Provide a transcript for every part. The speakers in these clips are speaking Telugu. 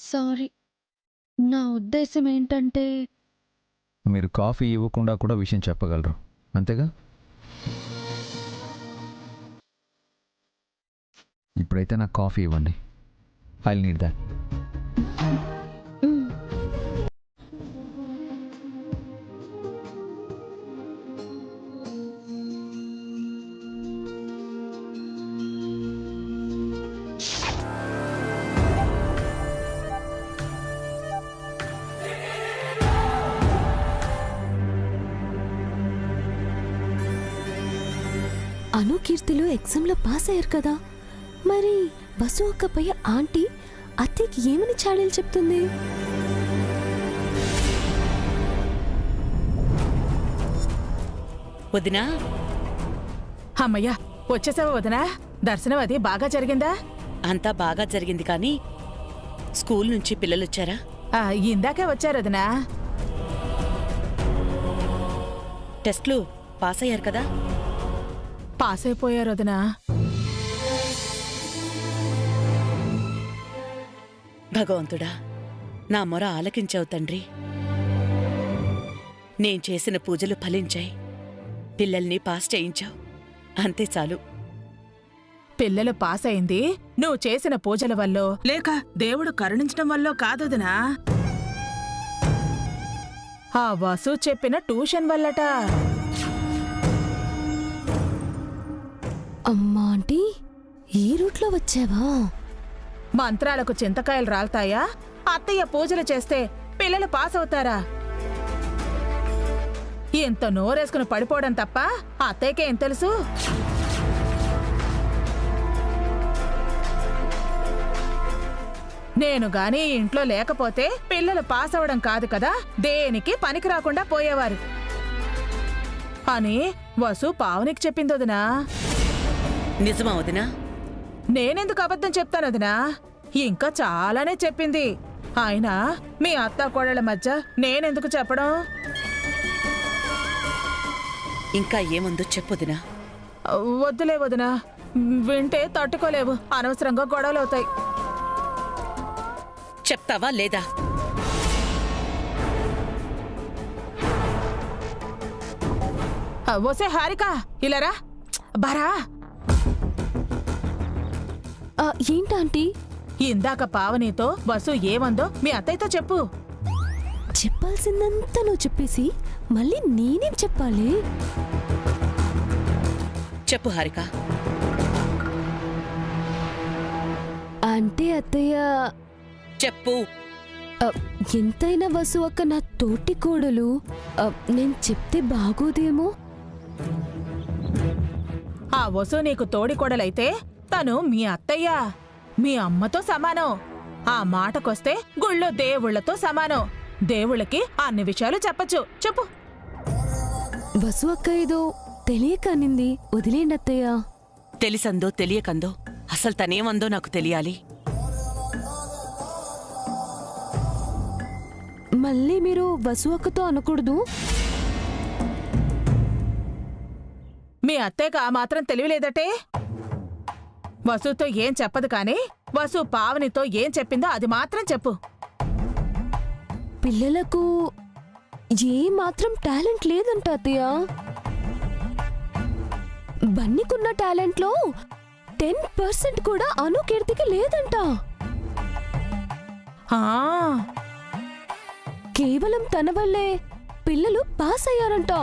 సారీ. నా ఉద్దేశం ఏంటంటే మీరు కాఫీ ఇవ్వకుండా కూడా విషయం చెప్పగలరు అంతేగా? ఇప్పుడైతే నాకు కాఫీ ఇవ్వండి. I need that. అను కీర్తిలో ఎగ్జామ్లో పాస్ అయ్యారు కదా, మరి బసు అక్కపై ఆంటీ అత్తయ్యకి ఏమని చాడీలు చెప్తుంది? వదినా, అమ్మయ్యా వచ్చేసావా వదినా? దర్శనం అది బాగా జరిగిందా? అంతా బాగా జరిగింది కానీ స్కూల్ నుంచి పిల్లలొచ్చారా? ఇందాకే వచ్చారు వదినా. టెస్ట్లు పాస్ అయ్యారు కదా? పాస్ అయిపోయారు వదినా. భగవంతుడా, నా మొర ఆలకించావు తండ్రి. నేను చేసిన పూజలు ఫలించాయి, పిల్లల్ని పాస్ చేయించావు, అంతే చాలు. పిల్లలు పాస్ అయింది నువ్వు చేసిన పూజల వల్లో లేక దేవుడు కరుణించడం వల్లో కాదొదినా, ఆ వసు చెప్పిన ట్యూషన్ వల్లట. అమ్మా ఆంటీ, ఈ రూట్లో వచ్చావా? మంత్రాలకు చింతకాయలు రాల్తాయా? అత్తయ్య పూజలు చేస్తే పిల్లలు పాస్ అవుతారా? ఇంత నోరేసుకుని పడిపోవడం తప్ప అత్తయ్యకేం తెలుసు? నేను గాని ఇంట్లో లేకపోతే పిల్లలు పాస్ అవడం కాదు కదా, దేనికి పనికి రాకుండా పోయేవారు అని వసు పావునికి చెప్పిందొదినా. నిజమా వదినా? నేనెందుకు అబద్ధం చెప్తానొదినా, ఇంకా చాలానే చెప్పింది. అయినా మీ అత్త కోడళ్ళ మధ్య నేనెందుకు చెప్పడం? ఇంకా ఏముందో చెప్పొదినా. వద్దులే వదినా, వింటే తట్టుకోలేవు, అనవసరంగా గొడవలు అవుతాయి. చెప్తావా లేదా? ఓసే హారిక, ఇలారా బారా. ఏంటాంటీ? ఇందాక పావనితో వసు ఏమందో మీ అత్తయ్యతో చెప్పు. చెప్పాల్సిందంతా నువ్వు చెప్పేసి మళ్ళీ నేనేం చెప్పాలి? చెప్పు హారిక. అంటే అత్తయ్య, చెప్పు. ఎంతైనా వసు అక్క నా తోటి కోడలు, నేను చెప్తే బాగోదేమో. ఆ వసు నీకు తోడికోడలైతే తను మీ అత్తయ్య, మీ అమ్మతో సమానం. ఆ మాటకొస్తే గుళ్ళో దేవుళ్లతో సమానం. దేవుళ్ళకి అన్ని విషయాలు చెప్పచ్చు. చెప్పు. వసు అక్క ఏదో తెలియక అనింది, వదిలేండి అత్తయ్య. తెలిసందో తెలియకందో అసలు తనేమందో నాకు తెలియాలి. మళ్ళీ మీరు వసు అక్కతో అనకూడదు. మీ అత్తయ్యకు ఆ మాత్రం తెలివిలేదటే. వసుతో ఏం చెప్పదు కాని వసు పావనితో ఏం చెప్పిందో అది మాత్రం చెప్పు. పిల్లలకు ఏ మాత్రం టాలెంట్ లేదంట అత్తయ్య. బన్నీకున్న టాలెంట్లో 10% కూడా అను కీర్తికి లేదంట. కేవలం తన వల్లే పిల్లలు పాస్ అయ్యారంట.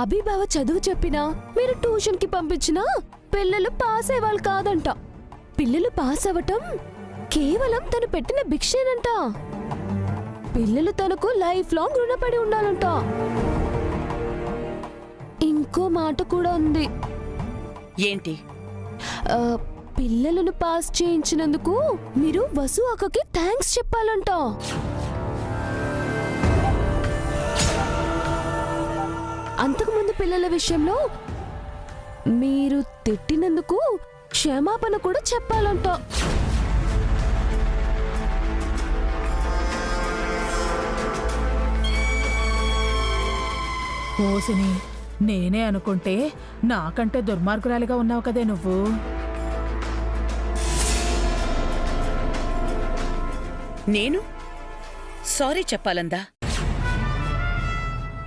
అభిబావ చదువు చెప్పినా, మీరు ట్యూషన్కి పంపించినా పిల్లలు పాస్ అయ్యేవాళ్ళు కాదంట. పిల్లలు పాస్ అవ్వటం కేవలం తను పెట్టిన భిక్షేనంట. పిల్లలు తనకు లైఫ్ లాంగ్ రుణపడి ఉండాలంట. ఇంకో మాట కూడా ఉంది. ఏంటి? పిల్లలను పాస్ చేయించినందుకు మీరు వసు అక్కకి థ్యాంక్స్ చెప్పాలంట. అంతకుముందు పిల్లల విషయంలో మీరు తిట్టినందుకు క్షమాపణ కూడా చెప్పాలంట. ఓసిని, నేనే అనుకుంటే నాకంటే దుర్మార్గురాలిగా ఉన్నావు కదే నువ్వు. నేను సారీ చెప్పాలందా?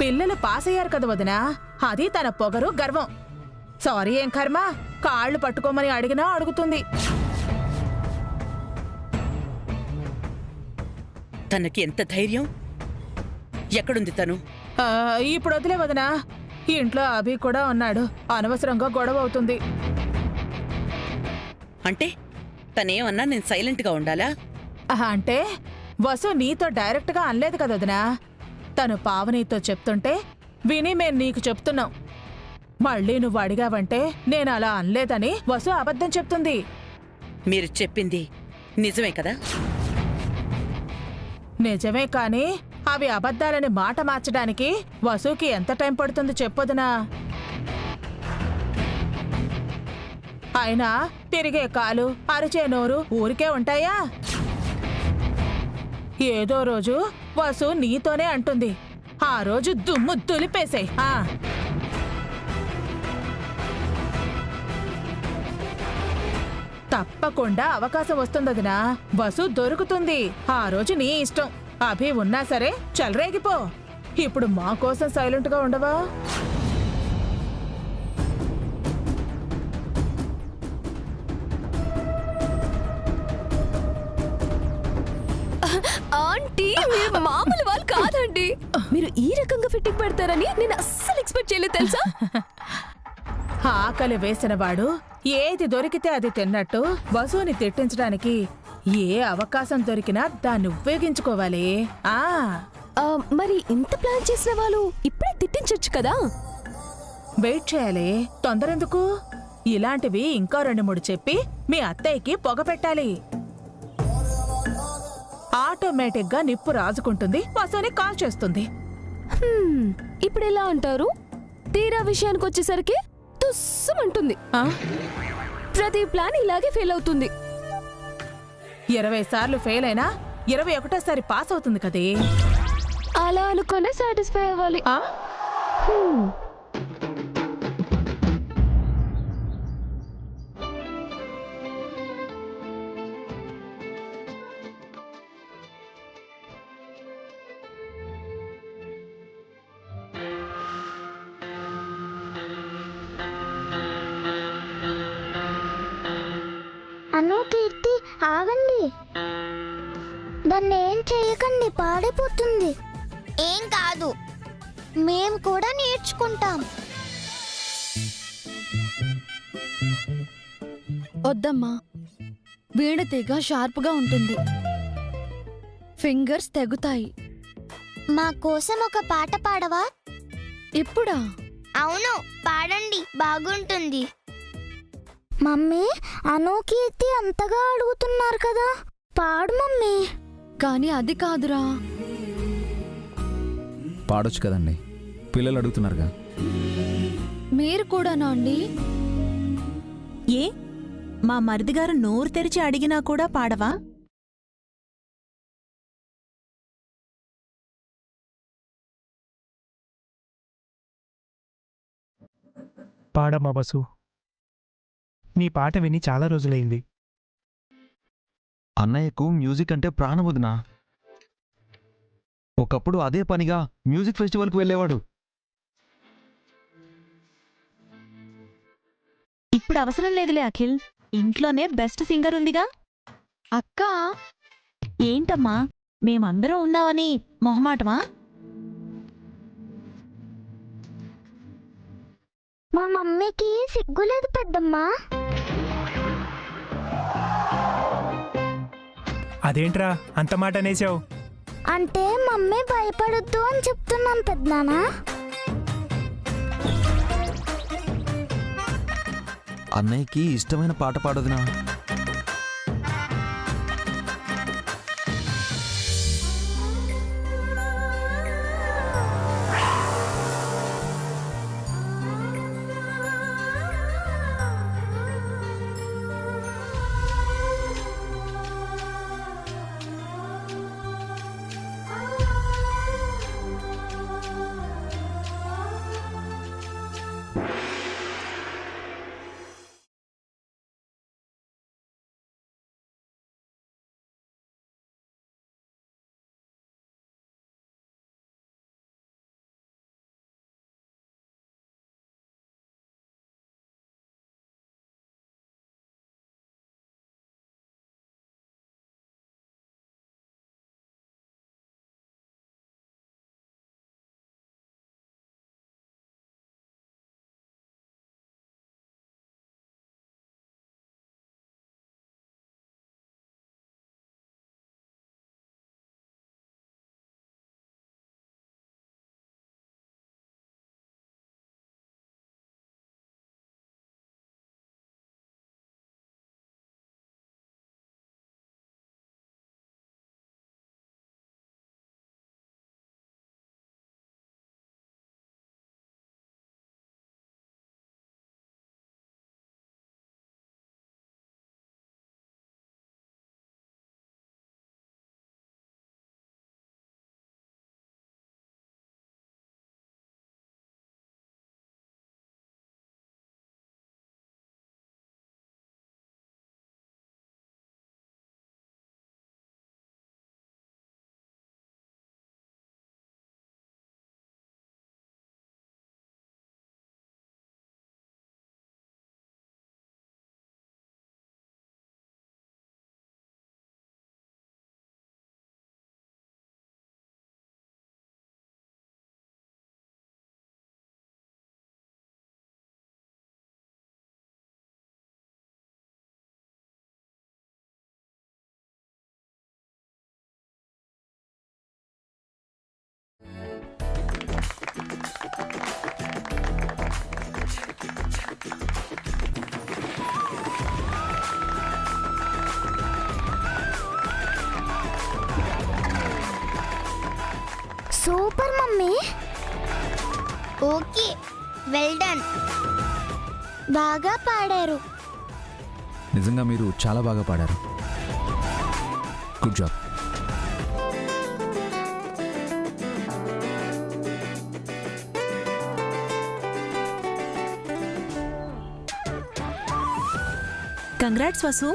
పిల్లలు పాస్ అయ్యారు కదా వదినా, అది తన పొగరు గర్వం. సారీ ఏం కర్మ, కాళ్ళు పట్టుకోమని అడిగినా అడుగుతుంది. తనకి ఎంత ధైర్యం! ఎక్కడుంది తను? ఇప్పుడు వదిలే వదినా, ఇంట్లో అభి కూడా ఉన్నాడు. అనవసరంగా గొడవ అవుతుంది. అంటే తనేమన్నా నేను సైలెంట్గా ఉండాలా? అంటే వసు నీతో డైరెక్ట్గా అనలేదు కదా వదినా. తను పావనితో చెప్తుంటే విని మేం నీకు చెప్తున్నాం. మళ్ళీ నువ్వు అడిగావంటే నేను అలా అనలేదని వసు అబద్ధం చెప్తుంది. మీరు చెప్పింది నిజమే కదా? నిజమే కాని అవి అబద్ధాలని మాట మార్చడానికి వసుకి ఎంత టైం పడుతుంది చెప్పొదునా? అయినా తిరిగే కాలు, అరిచే నోరు ఊరికే ఉంటాయా? ఏదో రోజు వసు నీతోనే అంటుంది. ఆ రోజు దుమ్ము దులిపేసాయి. తప్పకుండా అవకాశం వస్తుందదినా. వసు దొరుకుతుంది. ఆ రోజు నీ ఇష్టం. అభి ఉన్నా సరే చెలరేగిపో. ఇప్పుడు మా కోసం సైలెంట్గా ఉండవా? ఆంటీ, మీరు మామూలు వాళ్ళు కాదండి. మీరు ఈ రకంగా ఫిట్టింగ్ పెడతారని నేను అస్సలు ఎక్స్పెక్ట్ చేయలేదు తెలుసా. ఆకలి వేసినవాడు ఏది దొరికితే అది తిన్నట్టు వసుని తిట్టించడానికి ఏ అవకాశం దొరికినా దాన్ని ఉపయోగించుకోవాలి. మరి ఇంత ప్లాన్ చేసిన వాళ్ళు ఇప్పుడే తిట్టించొచ్చు కదా. వెయిట్ చేయాలి, తొందరెందుకు? ఇలాంటివి ఇంకా 2-3 చెప్పి మీ అత్తయ్యకి పొగ పెట్టాలి. ఆటోమేటిక్ గా నిప్పు రాజుకుంటుంది, వసుని కాల్ చేస్తుంది. ఇప్పుడు ఎలా అంటారు? తీరా విషయానికి వచ్చేసరికి తుస్సుమంటుంది. ప్రతి ప్లాన్ ఇలాగే ఫెయిల్ అవుతుంది. 20 సార్లు ఫెయిల్ అయినా 21సారి పాస్ అవుతుంది కదే. అలా అనుకునే సాటిస్ఫై అవ్వాలి. అను, కీర్తి, ఆగండి. దాన్ని ఏం చేయకండి, పాడైపోతుంది. ఏం కాదు, మేం కూడా నేర్చుకుంటాం. వద్దమ్మా, వీణ తీగ షార్ప్గా ఉంటుంది, ఫింగర్స్ తెగుతాయి. మా కోసం ఒక పాట పాడవా? ఇప్పుడా? అవును, పాడండి, బాగుంటుంది. మమ్మీ, అను, కీర్తి అంతగా అడుగుతున్నారు కదా, పాడు మమ్మీ. కానీ అది కాదురా. పాడొచ్చు కదండి, పిల్లలు అడుగుతున్నారుగా. మీరు కూడానా అండి? ఏ, మా మరిదిగారు నోరు తెరిచి అడిగినా కూడా పాడవా? పాడమ్మా బసు, నీ పాట విని చాలా రోజులైంది. అన్నయ్యకు మ్యూజిక్ అంటే ప్రాణం వదినా. ఒకప్పుడు అదే పనిగా మ్యూజిక్ ఫెస్టివల్కి వెళ్ళేవాడు. ఇప్పుడు అవసరం లేదులే అఖిల్, ఇంట్లోనే బెస్ట్ సింగర్ ఉందిగా. అక్క, ఏంటమ్మా, మేమందరం ఉన్నామని మొహమాటమా? మా మమ్మీకి సిగ్గులేదు పెద్దమ్మా. అదేంట్రా అంత మాట అనేసావు? అంటే మమ్మీ భయపడొద్దు అని చెప్తున్నాను పెద్దనానా. అన్నయ్యకి ఇష్టమైన పాట పాడదునా? Super mummy. Okay, well done. బాగా పాడారు. నిజంగా మీరు చాలా బాగా పాడారు. Good job. కంగ్రాట్స్ వసు.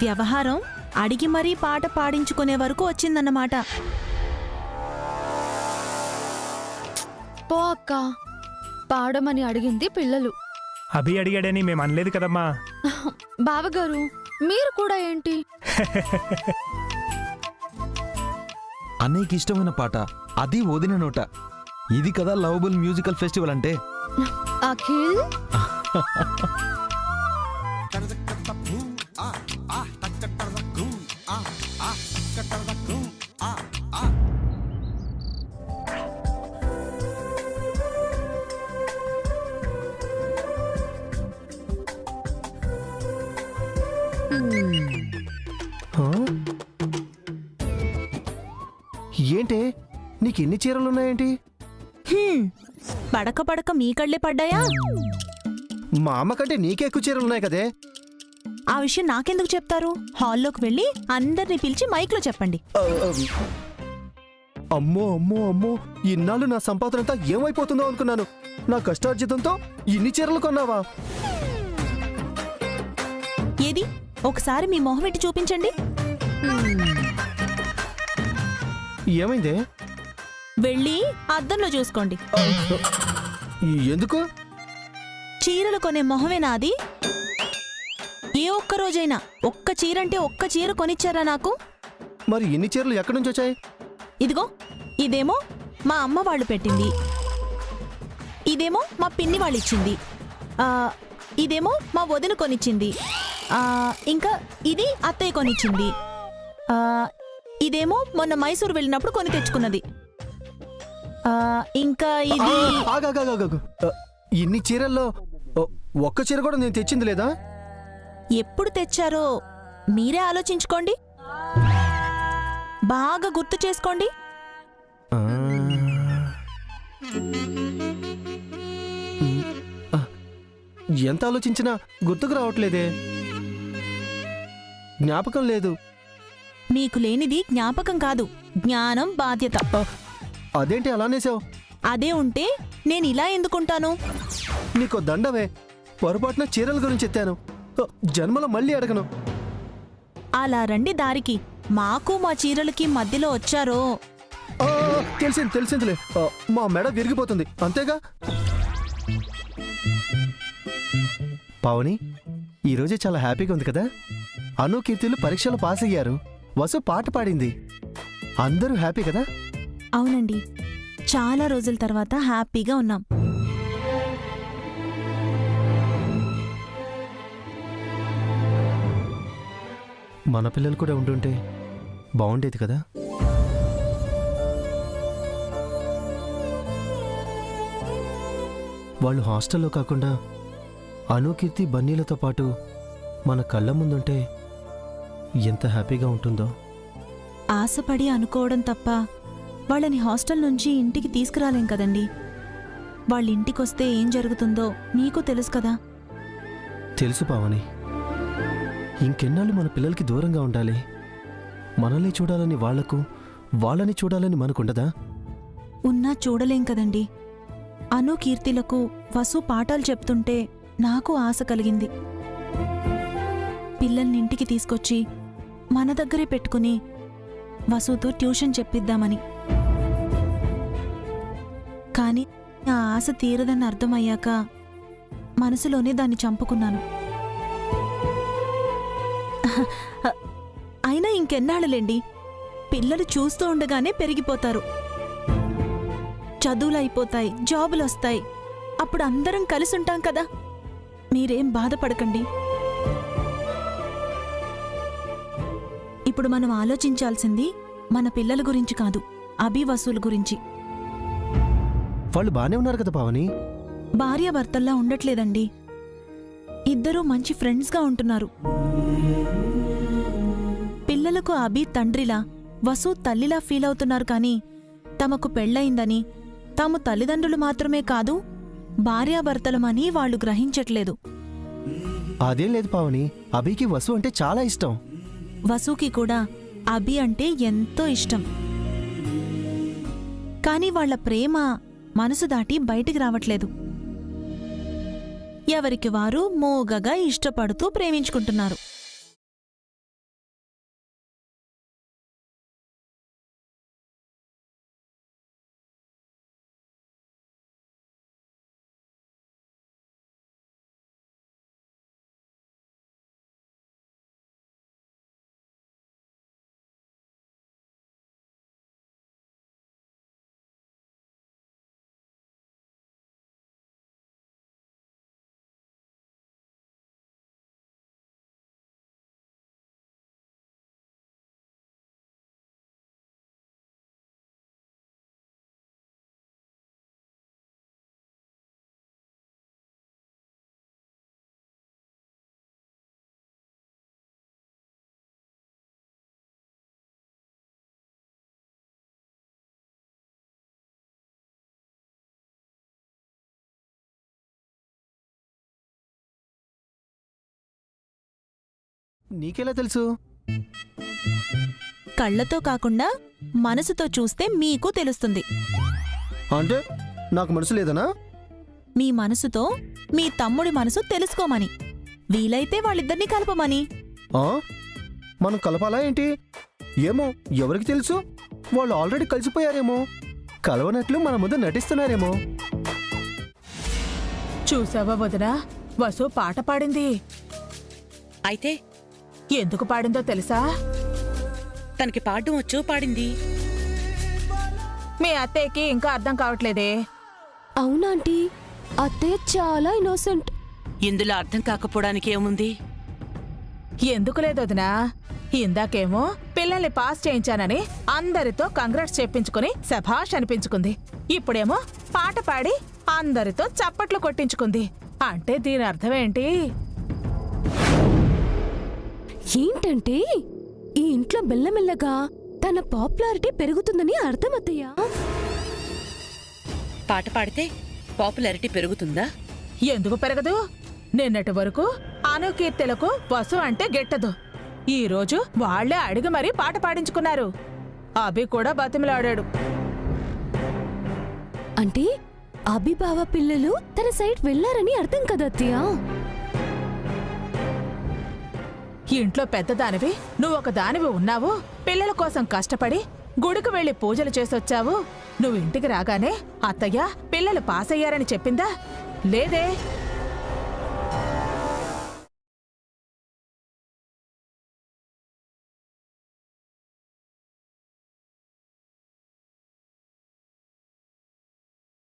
వ్యవహారం అడిగి మరీ పాట పాడించుకునే వరకు వచ్చిందన్నమాట. పో అక్క, పాడమని అడిగింది పిల్లలు. అభి అడిగాడని మేము అనలేదు కదమ్మా. బావగారు మీరు కూడా ఏంటి? అన్నయ్యకి ఇష్టమైన పాట, అది వదిన నోట. ఇది కదా లవబుల్ మ్యూజికల్ ఫెస్టివల్ అంటే. అఖిల్ ఏంటే నీకెన్ని చీరలున్నాయేంటి? పడక పడక మీ కళ్ళే పడ్డాయా? మా అమ్మ కంటే నీకే ఎక్కువ చీరలున్నాయి కదే. ఆ విషయం నాకెందుకు చెప్తారు? హాల్లోకి వెళ్ళి అందరినీ పిలిచి మైక్లో చెప్పండి. అమ్మో అమ్మో అమ్మో, ఇన్నాళ్ళు నా సంపాదనంతా ఏమైపోతుందో అనుకున్నాను. నా కష్టార్జితంతో ఇన్ని చీరలు కొన్నావా? ఏది ఒకసారి మీ మొహం పెట్టి చూపించండి. ఏమైందే? వెళ్ళి అద్దంలో చూసుకోండి. ఎందుకు? చీరలు కొనే మొహమే నాది. ఏ ఒక్క రోజైనా ఒక్క చీరంటే ఒక్క చీర కొనిచ్చారా నాకు? మరి ఇన్ని చీరలు ఎక్కడి నుంచి వచ్చాయి? ఇదిగో, ఇదేమో మా అమ్మ వాళ్ళు పెట్టింది, ఇదేమో మా పిన్ని వాళ్ళు ఇచ్చింది, ఇదేమో మా వదిన కొనిచ్చింది, ఇంకా ఇది అత్తయ్య కొనిచ్చింది, ఇదేమో మొన్న మైసూరు వెళ్ళినప్పుడు కొని తెచ్చుకున్నది, ఇంకా ఇది. ఇన్ని చీరల్లో ఒక్క చీర కూడా నేను తెచ్చింది లేదా? ఎప్పుడు తెచ్చారో మీరే ఆలోచించుకోండి, బాగా గుర్తు చేసుకోండి. ఆ. ఆ, ఎంత ఆలోచించినా గుర్తుకు రావట్లేదే, జ్ఞాపకం లేదు. మీకు లేనిది జ్ఞాపకం కాదు, జ్ఞానం, బాధ్యత. అదేంటి అలానేసావు? అదే ఉంటే నేను ఇలా ఎందుకుంటాను? నీకో దండవే, పొరపాటున చీరల గురించి ఎత్తాను. జన్మలో మళ్ళీ అడగను. అలా రండి దారికి. మాకు మా చీరలకి మధ్యలో వచ్చారో. ఆ, తెలిసిందిలే. మా మెడ విరిగిపోతుంది అంతేగా. పావని, ఈరోజే చాలా హ్యాపీగా ఉంది కదా. అను, కీర్తిలు పరీక్షలు పాస్ అయ్యారు. వసు పాట పాడింది. అందరూ హ్యాపీ కదా? అవునండి, చాలా రోజుల తర్వాత హ్యాపీగా ఉన్నాం. మన పిల్లలు కూడా ఉండుంటే బాగుండేది కదా. వాళ్ళు హాస్టల్లో కాకుండా అను, కీర్తి, బన్నీలతో పాటు మన కళ్ళ ముందుంటే ఎంత హ్యాపీగా ఉంటుందో. ఆశపడి అనుకోవడం తప్ప వాళ్ళని హాస్టల్ నుంచి ఇంటికి తీసుకురాలేం కదండి. వాళ్ళింటికొస్తే ఏం జరుగుతుందో మీకు తెలుసు కదా. తెలుసు పావని, ఇంకెన్నాళ్ళు మన పిల్లలకి దూరంగా ఉండాలి. మనల్ని చూడాలని వాళ్లకు, వాళ్ళని చూడాలని మనకుండదా? ఉన్నా చూడలేం కదండి. అను, కీర్తిలకు వసు పాఠాలు చెప్తుంటే నాకు ఆశ కలిగింది. పిల్లల్నింటికి తీసుకొచ్చి మన దగ్గరే పెట్టుకుని వసుతో ట్యూషన్ చెప్పిద్దామని. కాని ఆ ఆశ తీరదని అర్థమయ్యాక మనసులోనే దాన్ని చంపుకున్నాను. అయినా ఇంకెన్నాళ్ళలేండి, పిల్లలు చూస్తూ ఉండగానే పెరిగిపోతారు. చదువులు అయిపోతాయి, జాబులొస్తాయి. అప్పుడు అందరం కలిసి ఉంటాం కదా. మీరేం బాధపడకండి. ఇప్పుడు మనం ఆలోచించాల్సింది మన పిల్లల గురించి కాదు, అభి, వసూలు గురించి. వాళ్ళు బానే ఉన్నారు కదా పావని. భార్యాభర్తల్లా ఉండట్లేదండి. ఇద్దరూ మంచి ఫ్రెండ్స్గా ఉంటున్నారు. పిల్లలకు అభి తండ్రిలా, వసు తల్లిలా ఫీల్ అవుతున్నారు. కానీ తమకు పెళ్లయిందని, తాము తల్లిదండ్రులు మాత్రమే కాదు భార్యాభర్తలమని వాళ్ళు గ్రహించట్లేదు. అదేం లేదు పావని, అభికి వసు అంటే చాలా ఇష్టం. వసుకి కూడా అభి అంటే ఎంతో ఇష్టం. కాని వాళ్ల ప్రేమ మనసు దాటి బయటికి రావట్లేదు. ఎవరికి వారు మోగగా ఇష్టపడుతూ ప్రేమించుకుంటున్నారు. నీకెలా తెలుసు? కళ్లతో కాకుండా మనసుతో చూస్తే మీకు తెలుస్తుంది. అంటే నాకు మనసు లేదనా? మీ మనసుతో మీ తమ్ముడి మనసు తెలుసుకోమని, వీలైతే వాళ్ళిద్దరినీ కలపమని. ఆ? మనం కలపాలా ఏంటి? ఏమో, ఎవరికి తెలుసు? వాళ్ళు ఆల్రెడీ కలిసిపోయారేమో, కలవనట్లు మన ముందు నటిస్తున్నారేమో. చూసావా వదినా, వసు పాట పాడింది. అయితే ఎందుకు పాడిందో తెలుసా? తనకి పాడడం వచ్చు, పాడింది. మీ అత్తయ్యకి ఇంకా అర్థం కావట్లేదే. అవునాంటీ, అత్తయ్య చాలా ఇన్నోసెంట్. ఇందులో అర్థం కాకపోవడానికి ఏముంది? ఎందుకు లేదు వదినా, ఇందాకేమో పిల్లల్ని పాస్ చేయించానని అందరితో కంగ్రాట్స్ చెప్పించుకుని శభాష్ అనిపించుకుంది. ఇప్పుడేమో పాట పాడి అందరితో చప్పట్లు కొట్టించుకుంది. అంటే దీని అర్థమేంటి? ఏంటంటే ఈ ఇంట్లో మెల్లమెల్లగా తన పాపులారిటీ పెరుగుతుందని అర్థం అత్తయ్య. పాట పాడితే పాపులారిటీ పెరుగుతుందా? ఎందుకు పెరగదు? నిన్నటి వరకు అనుకీర్తెలకు వసు అంటే గెట్టదు. ఈ రోజు వాళ్లే అడిగి మరీ పాట పాడించుకున్నారు. అభి కూడా బతిమలాడాడు. అంటే అభిబావ పిల్లలు తన సైడ్ వెళ్లారని అర్థం కదా అత్తయ్య. ఇంట్లో పెద్దదానివి, నువ్వొక దానివి ఉన్నావు. పిల్లల కోసం కష్టపడి గుడికి వెళ్లి పూజలు చేసొచ్చావు. నువ్వు ఇంటికి రాగానే అత్తయ్య పిల్లలు పాస్ అయ్యారని చెప్పిందా? లేదే.